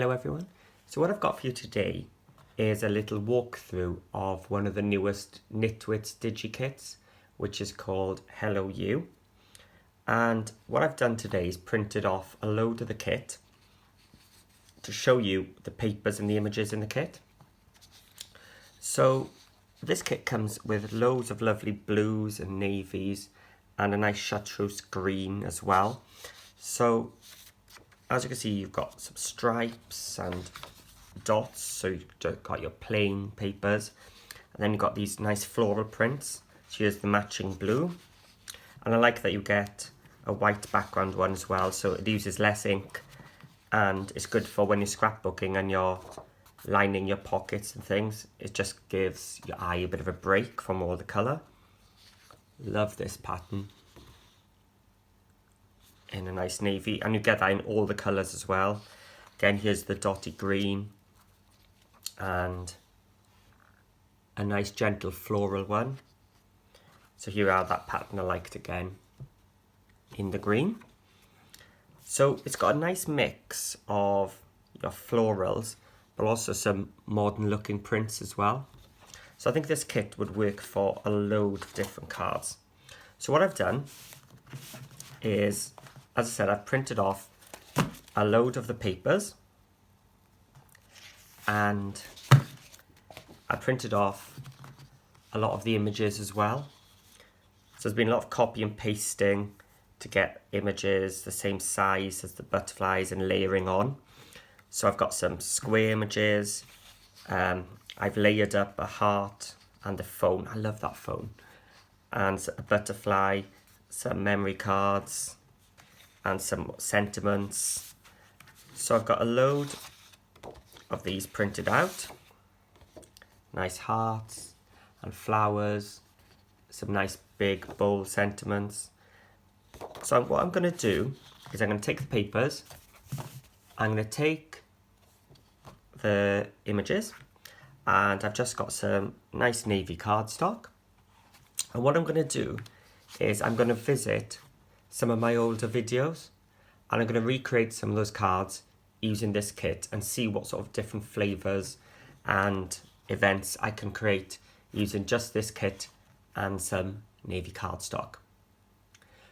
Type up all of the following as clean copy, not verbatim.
Hello everyone. So what I've got for you today is a little walkthrough of one of the newest Nitwits DigiKits, which is called Hello You. And what I've done today is printed off a load of the kit to show you the papers and the images in the kit. So this kit comes with loads of lovely blues and navies and a nice chartreuse green as well. So as you can see, you've got some stripes and dots, so you've got your plain papers, and then you've got these nice floral prints. So here's the matching blue, and I like that you get a white background one as well, so it uses less ink and it's good for when you're scrapbooking and you're lining your pockets and things. It just gives your eye a bit of a break from all the colour. Love this pattern. In a nice navy, and you get that in all the colours as well. Again, here's the dotty green and a nice gentle floral one. So here are that pattern I liked again in the green. So it's got a nice mix of your florals but also some modern looking prints as well. So I think this kit would work for a load of different cards. So what I've done is, as I said, I've printed off a load of the papers and I printed off a lot of the images as well. So there's been a lot of copy and pasting to get images the same size as the butterflies and layering on. So I've got some square images, I've layered up a heart and a phone, I love that phone, and a butterfly, some memory cards, and some sentiments. So I've got a load of these printed out. Nice hearts and flowers, some nice big bold sentiments. So what I'm going to do is I'm going to take the papers, I'm going to take the images, and I've just got some nice navy cardstock. And what I'm going to do is I'm going to visit some of my older videos and I'm going to recreate some of those cards using this kit and see what sort of different flavours and events I can create using just this kit and some navy cardstock.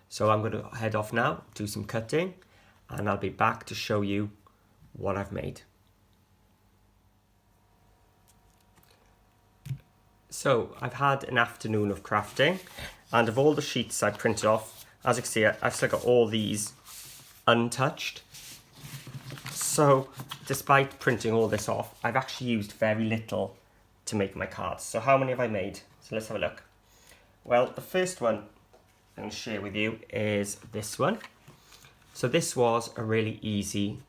So I'm going to head off now, do some cutting, and I'll be back to show you what I've made. So I've had an afternoon of crafting, and of all the sheets I printed off, as you can see, I've still got all these untouched. So despite printing all this off, I've actually used very little to make my cards. So how many have I made? So let's have a look. Well, the first one I'm going to share with you is this one. So this was a really easy,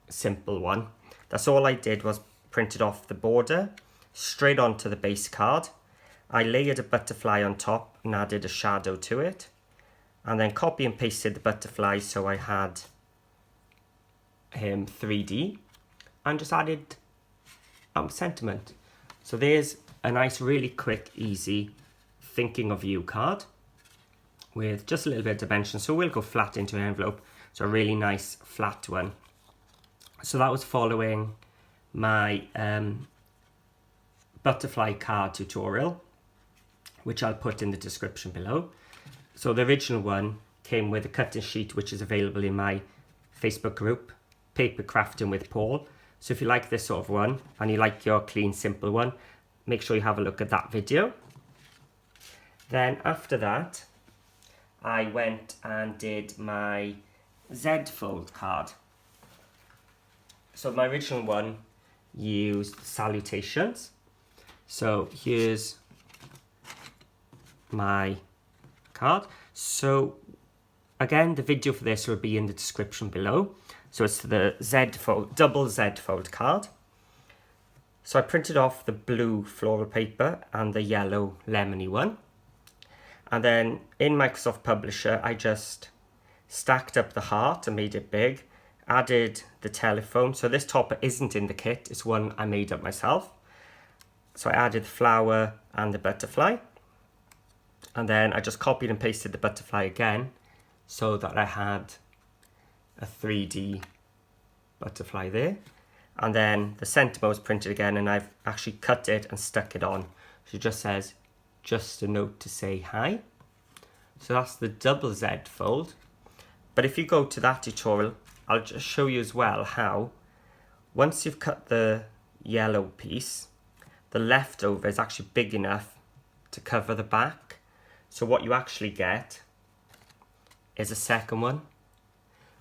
simple one. That's all I did was printed off the border straight onto the base card. I layered a butterfly on top and added a shadow to it, and then copy and pasted the butterfly so I had him 3D, and just added sentiment. So there's a nice, really quick, easy thinking of you card with just a little bit of dimension. So we'll go flat into an envelope. So a really nice flat one. So that was following my butterfly card tutorial, which I'll put in the description below. So the original one came with a cutting sheet, which is available in my Facebook group, Paper Crafting with Paul. So if you like this sort of one and you like your clean, simple one, make sure you have a look at that video. Then after that, I went and did my Z fold card. So my original one used salutations. So here's my card. So again, the video for this will be in the description below. So it's the Z fold, double Z fold card. So I printed off the blue floral paper and the yellow lemony one. And then in Microsoft Publisher, I just stacked up the heart and made it big, added the telephone. So this topper isn't in the kit, it's one I made up myself. So I added the flower and the butterfly. And then I just copied and pasted the butterfly again so that I had a 3D butterfly there. And then the sentiment was printed again, and I've actually cut it and stuck it on. So it just says, just a note to say hi. So that's the double Z fold. But if you go to that tutorial, I'll just show you as well how, once you've cut the yellow piece, the leftover is actually big enough to cover the back. So what you actually get is a second one.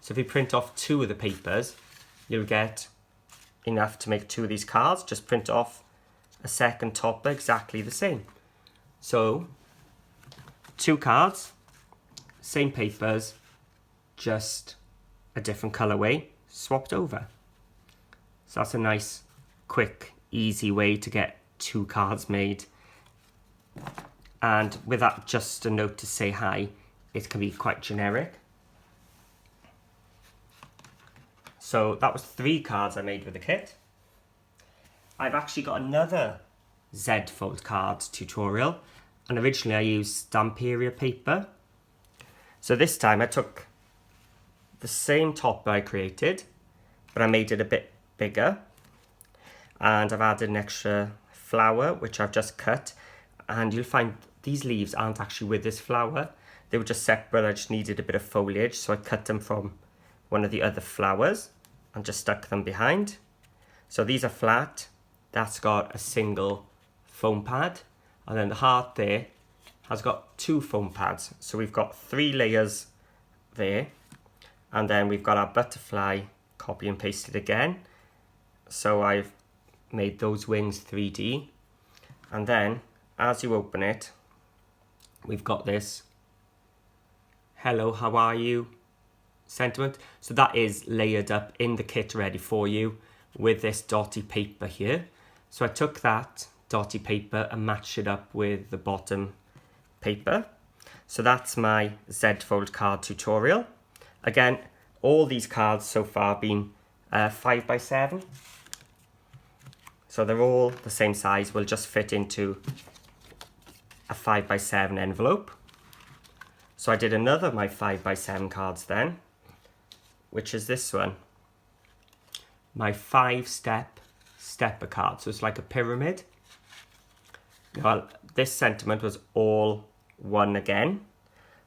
So if you print off 2 of the papers, you'll get enough to make 2 of these cards. Just print off a second topper exactly the same. So 2 cards, same papers, just a different colourway swapped over. So that's a nice, quick, easy way to get 2 cards made. And with that just a note to say hi, it can be quite generic. So that was 3 cards I made with the kit. I've actually got another Z fold card tutorial, and originally I used Stamperia paper. So this time I took the same topper I created, but I made it a bit bigger, and I've added an extra flower which I've just cut, and you'll find these leaves aren't actually with this flower. They were just separate. I just needed a bit of foliage, so I cut them from one of the other flowers and just stuck them behind. So these are flat. That's got a single foam pad, and then the heart there has got 2 foam pads. So we've got 3 layers there, and then we've got our butterfly copy and pasted again. So I've made those wings 3D, and then as you open it, we've got this hello, how are you sentiment. So that is layered up in the kit ready for you with this dotty paper here. So I took that dotty paper and matched it up with the bottom paper. So that's my Z fold card tutorial. Again, all these cards so far have been 5x7. So they're all the same size, will just fit into a 5x7 envelope. So I did another of my 5x7 cards then, which is this one. My 5-step stepper card. So it's like a pyramid. Now, this sentiment was all one again.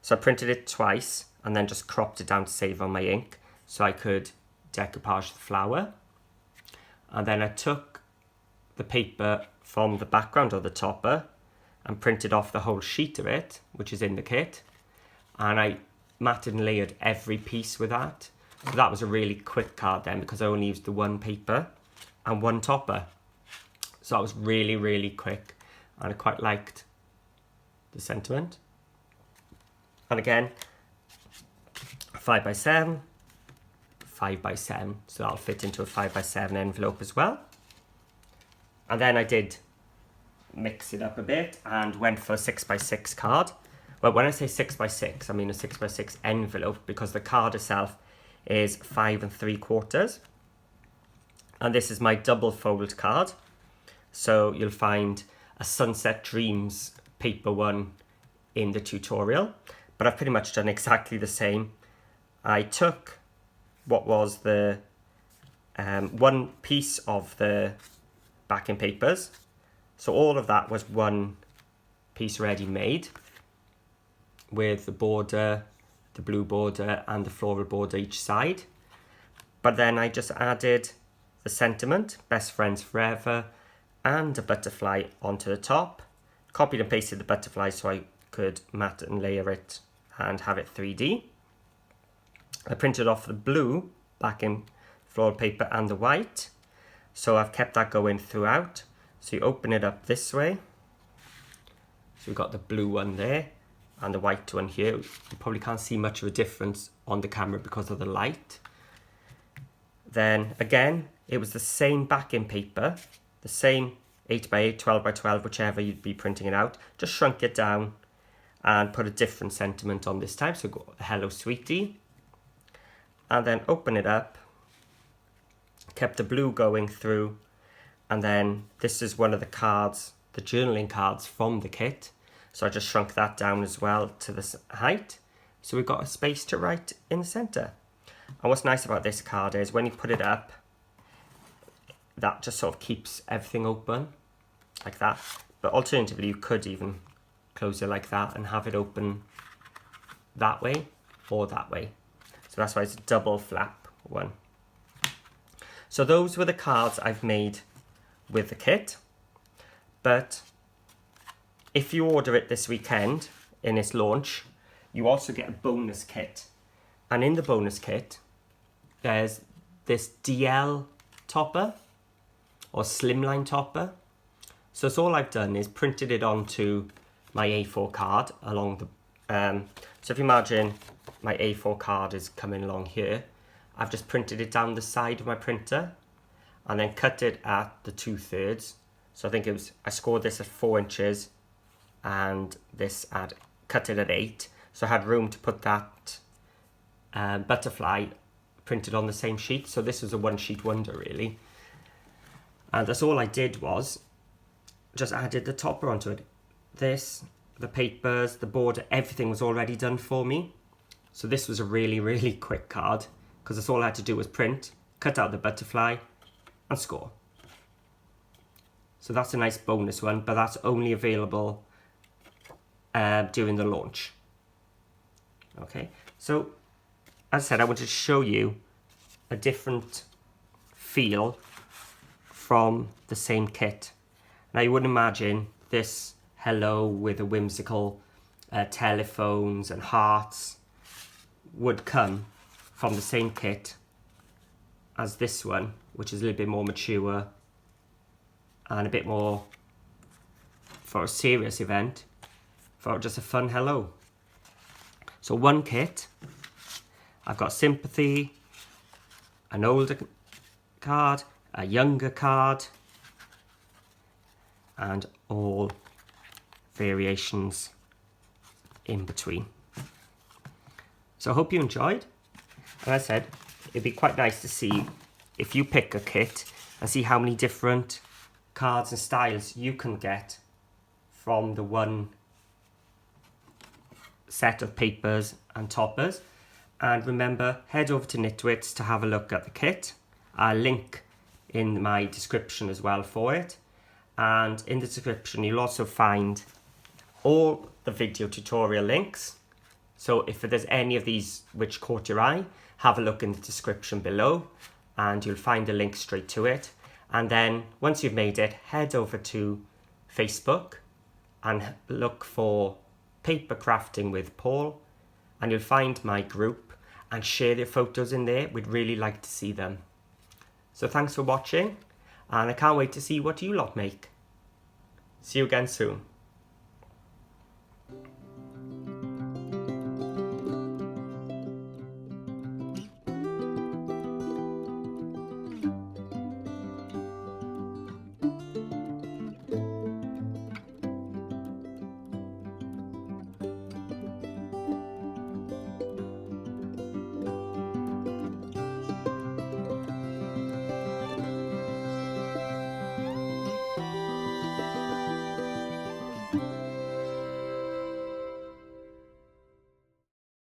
So I printed it twice and then just cropped it down to save on my ink so I could decoupage the flower. And then I took the paper from the background of the topper and printed off the whole sheet of it, which is in the kit. And I matted and layered every piece with that. So that was a really quick card then, because I only used the 1 paper and 1 topper. So that was really, really quick, and I quite liked the sentiment. And again, 5x7, 5x7, so that'll fit into a 5x7 envelope as well. And then I did mix it up a bit and went for a 6x6 card. Well, when I say 6x6, I mean a 6x6 envelope, because the card itself is 5 3/4. And this is my double fold card. So you'll find a Sunset Dreams paper one in the tutorial, but I've pretty much done exactly the same. I took what was the 1 piece of the backing papers. So all of that was 1 piece ready made with the border, the blue border and the floral border each side. But then I just added the sentiment, best friends forever, and a butterfly onto the top. Copied and pasted the butterfly so I could mat and layer it and have it 3D. I printed off the blue backing floral paper and the white. So I've kept that going throughout. So you open it up this way. So we've got the blue one there and the white one here. You probably can't see much of a difference on the camera because of the light. Then again, it was the same backing paper, the same 8x8, 12x12, whichever you'd be printing it out. Just shrunk it down and put a different sentiment on this time. So go hello sweetie. And then open it up. Kept the blue going through. And then this is one of the cards, the journaling cards from the kit. So I just shrunk that down as well to this height. So we've got a space to write in the center. And what's nice about this card is when you put it up, that just sort of keeps everything open like that. But alternatively, you could even close it like that and have it open that way or that way. So that's why it's a double flap one. So those were the cards I've made with the kit. But if you order it this weekend in its launch, you also get a bonus kit. And in the bonus kit, there's this DL topper or slimline topper. So it's all I've done is printed it onto my A4 card along the, so if you imagine my A4 card is coming along here, I've just printed it down the side of my printer and then cut it at the 2/3. So I think it was, I scored this at 4 inches and this had cut it at 8. So I had room to put that butterfly printed on the same sheet. So this was a one sheet wonder really. And that's all I did was just added the topper onto it. This, the papers, the border, everything was already done for me. So this was a really, really quick card because that's all I had to do was print, cut out the butterfly and score. So that's a nice bonus one, but that's only available during the launch. Okay, so as I said, I wanted to show you a different feel from the same kit. Now you wouldn't imagine this hello with a whimsical telephones and hearts would come from the same kit as this one, which is a little bit more mature and a bit more for a serious event, for just a fun hello. So one kit, I've got sympathy, an older card, a younger card, and all variations in between. So I hope you enjoyed. And as I said, it'd be quite nice to see if you pick a kit and see how many different cards and styles you can get from the one set of papers and toppers. And remember, head over to Nitwits to have a look at the kit. I'll link in my description as well for it. And in the description, you'll also find all the video tutorial links. So if there's any of these which caught your eye, have a look in the description below and you'll find a link straight to it. And then once you've made it, head over to Facebook and look for Paper Crafting with Paul, and you'll find my group and share your photos in there. We'd really like to see them. So thanks for watching, and I can't wait to see what you lot make. See you again soon.